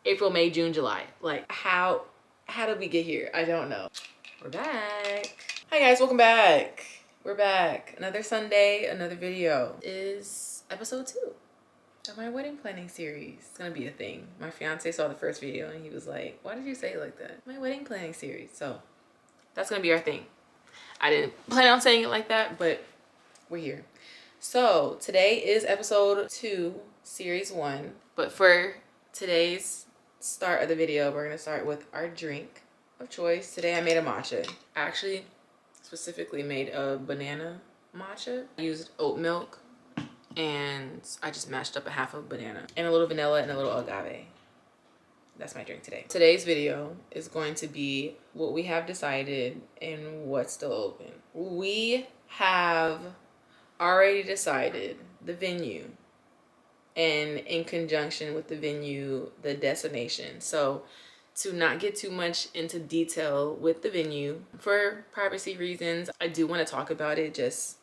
April, May, June, July. Like how did we get here? I don't know. We're back. Hi guys, welcome back. We're back. Another Sunday, another video. Is episode 2 of my wedding planning series. It's gonna be a thing. My fiance saw the first video and he was like, why did you say it like that? My wedding planning series. So that's gonna be our thing. I didn't plan on saying it like that, but we're here. So today is episode 2, series 1. But for today's start of the video, we're gonna start with our drink of choice. Today I made a matcha. I actually specifically made a banana matcha. I used oat milk and I just mashed up a half of banana and a little vanilla and a little agave. That's my drink today. Today's video is going to be what we have decided and what's still open. We have already decided the venue, and in conjunction with the venue, the destination. So to not get too much into detail with the venue, for privacy reasons, I do want to talk about it, just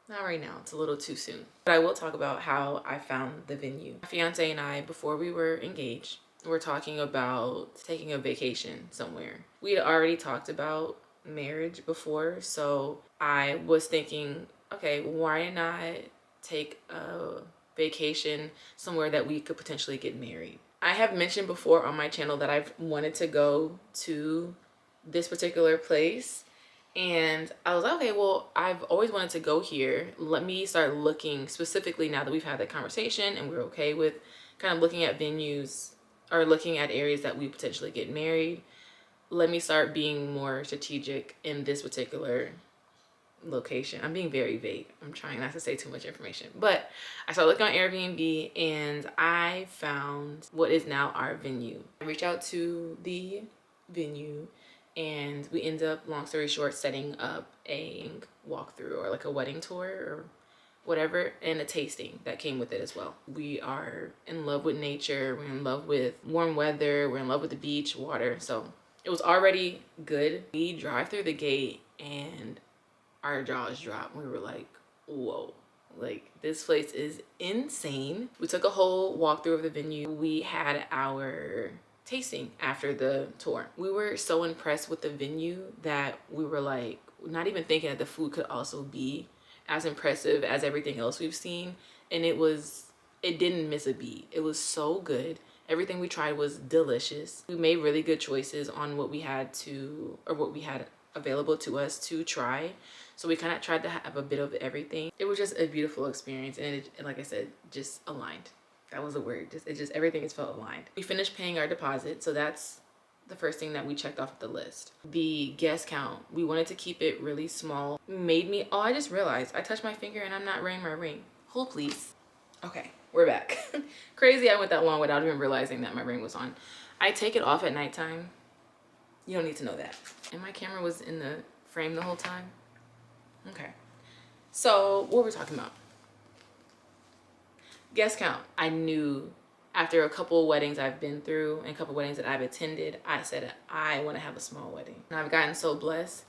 not right now. It's a little too soon. But I will talk about how I found the venue. My fiance and I, before we were engaged, were talking about taking a vacation somewhere. We had already talked about marriage before, so I was thinking, okay, why not take a vacation somewhere that we could potentially get married? I have mentioned before on my channel that I've wanted to go to this particular place, and I was like, okay, well, I've always wanted to go here. Let me start looking specifically, now that we've had that conversation and we're okay with kind of looking at venues or looking at areas that we potentially get married. Let me start being more strategic in this particular location. I'm being very vague. I'm trying not to say too much information, but I started looking on Airbnb and I found what is now our venue. I reached out to the venue and we end up, long story short, setting up a walkthrough or like a wedding tour or whatever, and a tasting that came with it as well. We are in love with nature. We're in love with warm weather. We're in love with the beach, water. So it was already good. We drive through the gate and our jaws dropped. We were like, whoa, like this place is insane. We took a whole walkthrough of the venue. We had our tasting after the tour. We were so impressed with the venue that we were like, not even thinking that the food could also be as impressive as everything else we've seen. And it didn't miss a beat. It was so good. Everything we tried was delicious. We made really good choices on what we had available to us to try. So we kind of tried to have a bit of everything. It was just a beautiful experience, and it, like I said, just aligned. That was the word. Everything just felt aligned. We finished paying our deposit, so that's the first thing that we checked off the list. The guest count, we wanted to keep it really small. I just realized I touched my finger and I'm not wearing my ring. Hold please. Okay, we're back. Crazy I went that long without even realizing that my ring was on. I take it off at nighttime. You don't need to know that. And my camera was in the frame the whole time. Okay. So what were we talking about? Guest count. I knew after a couple weddings I've been through and a couple weddings that I've attended, I said I want to have a small wedding. And I've gotten so blessed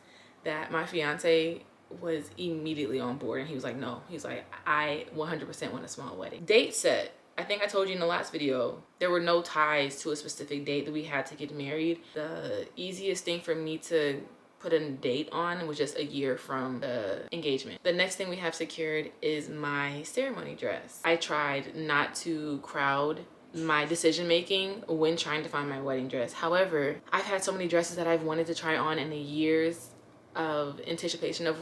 that my fiance was immediately on board, and he was like, no. He's like, I 100% want a small wedding. Date set. I think I told you in the last video, there were no ties to a specific date that we had to get married. The easiest thing for me to put a date on was just a year from the engagement. The next thing we have secured is my ceremony dress. I tried not to crowd my decision making when trying to find my wedding dress. However, I've had so many dresses that I've wanted to try on in the years of anticipation of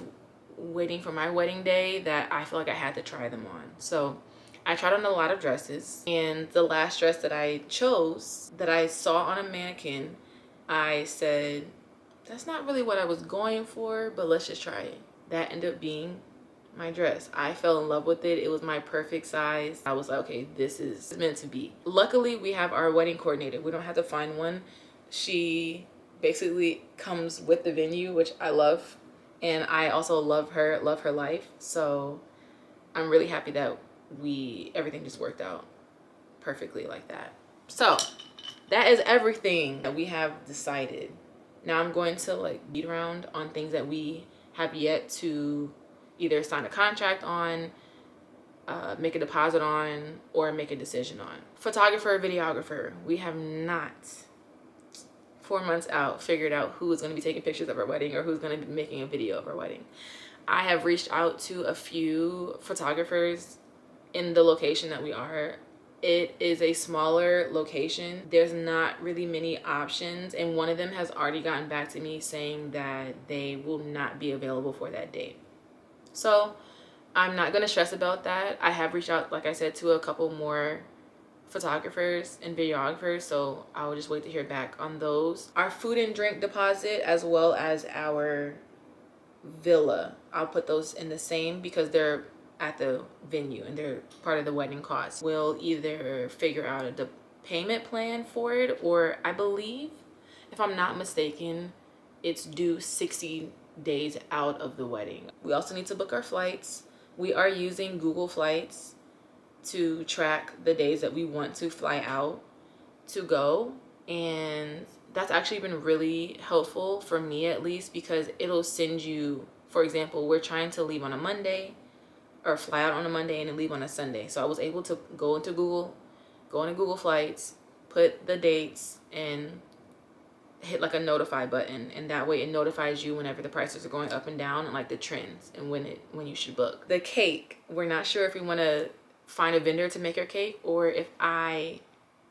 waiting for my wedding day that I feel like I had to try them on. So I tried on a lot of dresses, and the last dress that I chose that I saw on a mannequin, I said, that's not really what I was going for, but let's just try it. That ended up being my dress. I fell in love with it. It was my perfect size. I was like, okay, this is meant to be. Luckily, we have our wedding coordinator. We don't have to find one. She basically comes with the venue, which I love. And I also love her life. So I'm really happy that everything just worked out perfectly like that. So that is everything that we have decided. Now I'm going to like beat around on things that we have yet to either sign a contract on, make a deposit on or make a decision on. Photographer, videographer, we have not 4 months out figured out who is going to be taking pictures of our wedding or who's going to be making a video of our wedding. I have reached out to a few photographers in the location that we are. It is a smaller location. There's not really many options, and one of them has already gotten back to me saying that they will not be available for that date. So I'm not going to stress about that. I have reached out, like I said, to a couple more photographers and videographers, so I will just wait to hear back on those. Our food and drink deposit, as well as our villa, I'll put those in the same because they're at the venue and they're part of the wedding cost. We'll either figure out the payment plan for it, or I believe, if I'm not mistaken, it's due 60 days out of the wedding. We also need to book our flights. We are using Google Flights to track the days that we want to fly out to go, and that's actually been really helpful for me, at least, because it'll send you, for example, we're trying to leave on a Monday or fly out on a Monday and then leave on a Sunday. So I was able to go into Google Flights, put the dates, and hit like a notify button, and that way it notifies you whenever the prices are going up and down and like the trends and when you should book. The cake, we're not sure if we want to find a vendor to make our cake or if I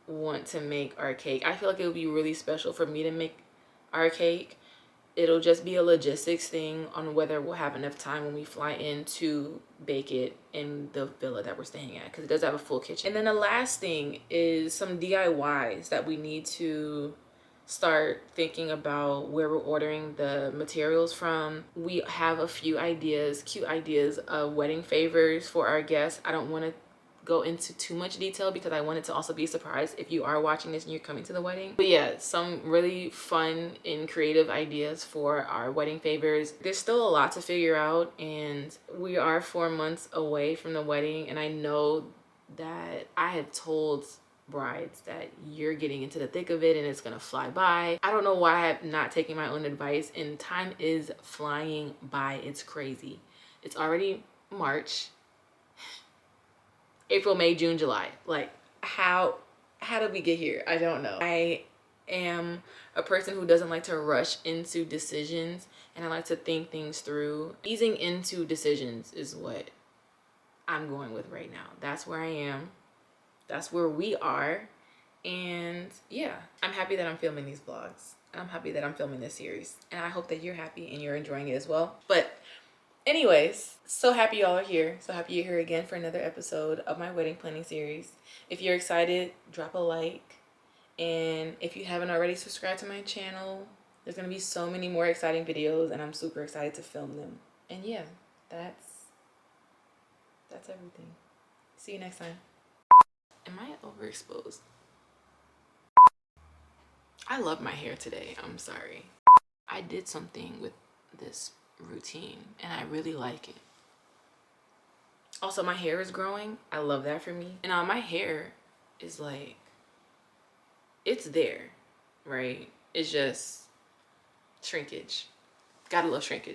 want to make our cake. I feel like it would be really special for me to make our cake. It'll just be a logistics thing on whether we'll have enough time when we fly in to bake it in the villa that we're staying at, because it does have a full kitchen. And then the last thing is some DIYs that we need to start thinking about where we're ordering the materials from. We have a few ideas, cute ideas of wedding favors for our guests. I don't want to go into too much detail because I want it to also be a surprise if you are watching this and you're coming to the wedding. But yeah, some really fun and creative ideas for our wedding favors. There's still a lot to figure out, and we are 4 months away from the wedding, and I know that I have told brides that you're getting into the thick of it and it's gonna fly by. I don't know why I'm not taking my own advice, and time is flying by. It's crazy. It's already March. April, May, June, July. Like, how did we get here? I don't know. I am a person who doesn't like to rush into decisions, and I like to think things through. Easing into decisions is what I'm going with right now. That's where I am. That's where we are. And yeah, I'm happy that I'm filming these vlogs. I'm happy that I'm filming this series. And I hope that you're happy and you're enjoying it as well. But anyways, so happy y'all are here. So happy you're here again for another episode of my wedding planning series. If you're excited, drop a like. And if you haven't already, subscribed to my channel. There's going to be so many more exciting videos, and I'm super excited to film them. And yeah, that's everything. See you next time. Am I overexposed? I love my hair today. I'm sorry. I did something with this routine and I really like it. Also, my hair is growing. I love that for me. And my hair is like, it's there, right? It's just shrinkage. Gotta love shrinkage.